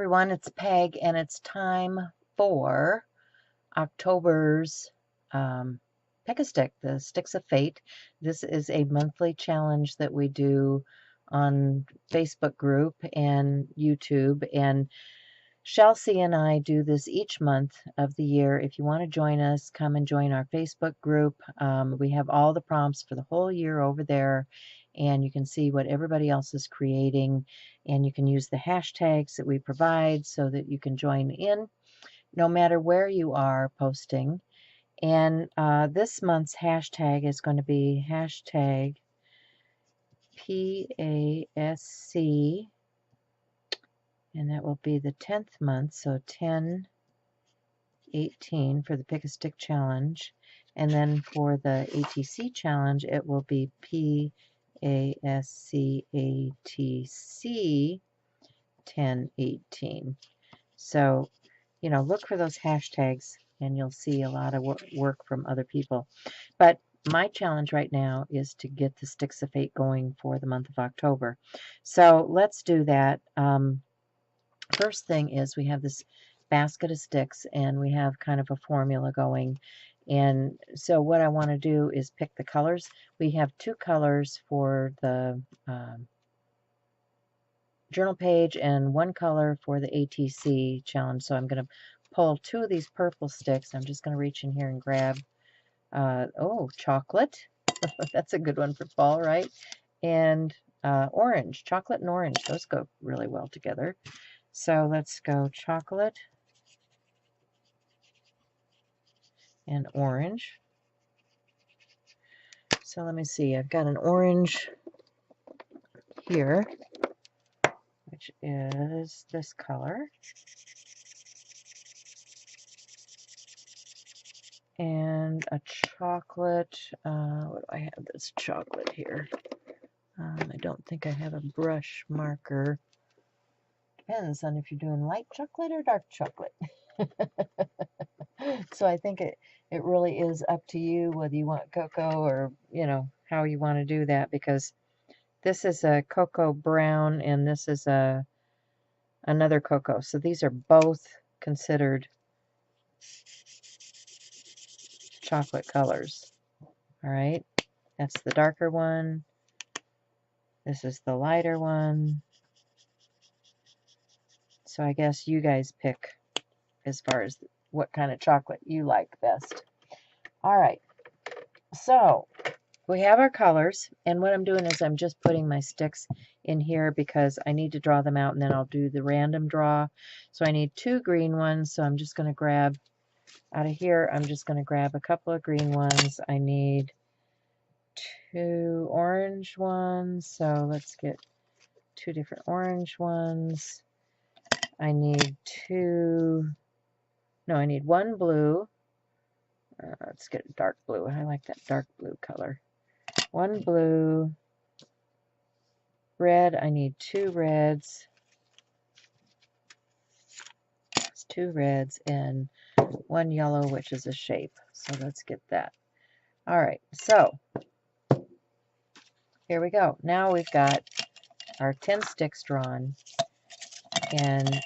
everyone, it's Peg, and it's time for October's Pick-a-Stick, the Sticks of Fate. This is a monthly challenge that we do on Facebook group and YouTube, and Chelsea and I do this each month of the year. If you want to join us, come and join our Facebook group. We have all the prompts for the whole year over there, and you can see what everybody else is creating, and you can use the hashtags that we provide so that you can join in no matter where you are posting. And this month's hashtag is going to be hashtag PASC, and that will be the 10th month, so 10/18 for the Pick-a-Stick challenge. And then for the ATC challenge, it will be PASCATC 10/18. So, look for those hashtags and you'll see a lot of work from other people. But my challenge right now is to get the Sticks of Fate going for the month of October. So let's do that. First thing is we have this basket of sticks and we have kind of a formula going. And so what I want to do is pick the colors. We have two colors for the journal page and one color for the ATC challenge. So I'm going to pull two of these purple sticks. I'm just going to reach in here and grab, chocolate. That's a good one for fall, right? And orange, chocolate and orange. Those go really well together. So let's go chocolate and orange. So let me see. I've got an orange here, which is this color. And a chocolate, what do I have that's chocolate here? I don't think I have a brush marker. Depends on if you're doing light chocolate or dark chocolate. So I think it really is up to you whether you want cocoa or, how you want to do that, because this is a cocoa brown and this is another cocoa. So these are both considered chocolate colors. All right, that's the darker one. This is the lighter one. So I guess you guys pick as far as what kind of chocolate you like best. All right, so we have our colors, and what I'm doing is I'm just putting my sticks in here because I need to draw them out, and then I'll do the random draw. So I need two green ones, so I'm just going to grab out of here, I'm just going to grab a couple of green ones. I need two orange ones, so let's get two different orange ones. I need I need one blue. Let's get dark blue. I like that dark blue color. One blue. Red, I need two reds. It's two reds and one yellow, which is a shape. So let's get that. All right, so here we go. Now we've got our 10 sticks drawn, and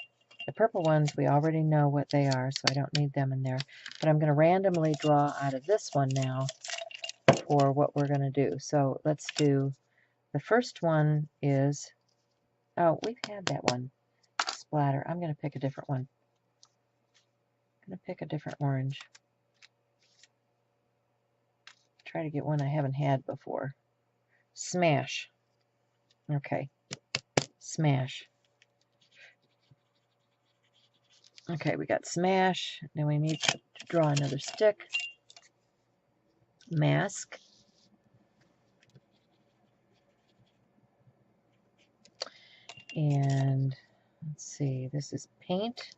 the purple ones, we already know what they are, so I don't need them in there. But I'm going to randomly draw out of this one now for what we're going to do. So let's do, the first one is, oh, we've had that one, splatter. I'm going to pick a different one. I'm going to pick a different orange. Try to get one I haven't had before. Smash. Okay. Smash. Okay, we got smash. Now we need to draw another stick. Mask. And let's see, this is paint.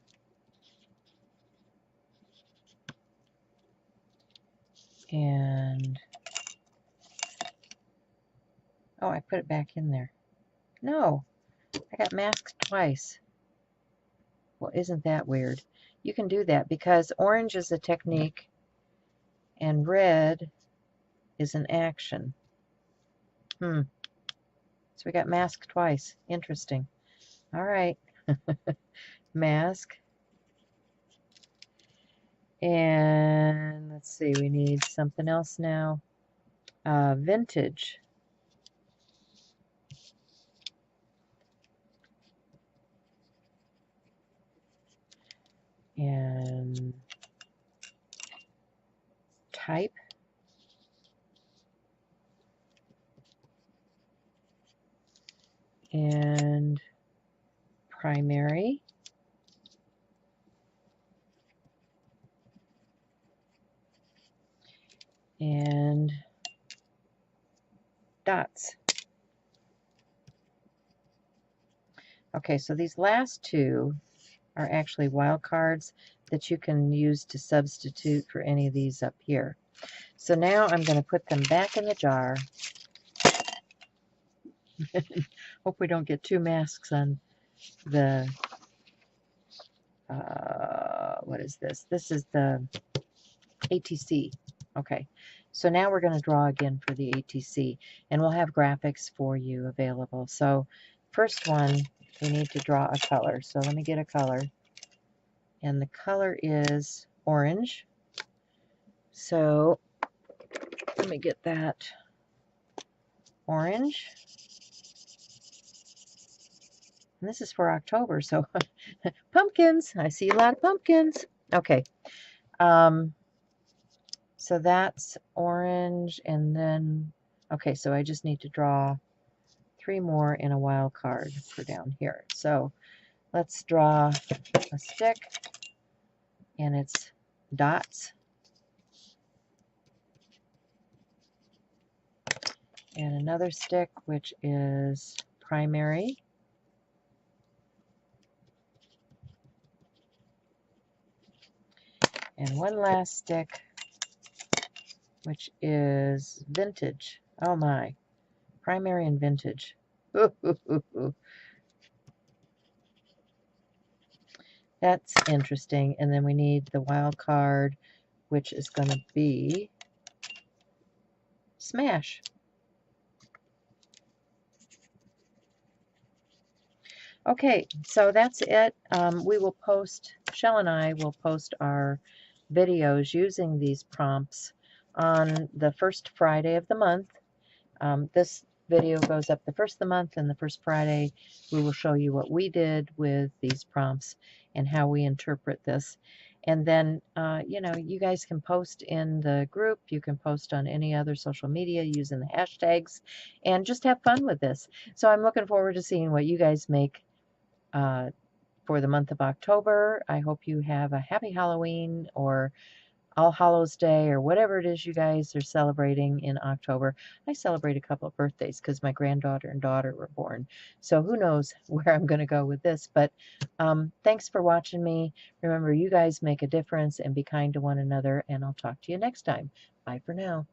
And, oh, I put it back in there. No, I got masked twice. Well, isn't that weird? You can do that because orange is a technique and red is an action. So we got masked twice. Interesting. All right. mask. And let's see, we need something else now. Vintage. And type. And primary. And dots. Okay, so these last two are actually wildcards that you can use to substitute for any of these up here. So now I'm going to put them back in the jar. Hope we don't get two masks on the, what is this? This is the ATC. Okay, so now we're going to draw again for the ATC, and we'll have graphics for you available. So first one, we need to draw a color. So let me get a color, and the color is orange. So let me get that orange. And this is for October, so pumpkins. I see a lot of pumpkins. Okay. So that's orange, and then, okay, so I just need to draw 3 more in a wild card for down here. So let's draw a stick, and it's dots. And another stick, which is primary. And one last stick, which is vintage. Oh my, primary and vintage. That's interesting. And then we need the wild card, which is going to be smash. Okay, so that's it. We will post, Shell and I will post our videos using these prompts on the first Friday of the month. This video goes up the first of the month, and the first Friday we will show you what we did with these prompts and how we interpret this. And then, you know, you guys can post in the group. You can post on any other social media using the hashtags and just have fun with this. So I'm looking forward to seeing what you guys make for the month of October. I hope you have a happy Halloween or All Hallows Day or whatever it is you guys are celebrating in October. I celebrate a couple of birthdays because my granddaughter and daughter were born. So who knows where I'm going to go with this. But thanks for watching me. Remember, you guys make a difference, and be kind to one another. And I'll talk to you next time. Bye for now.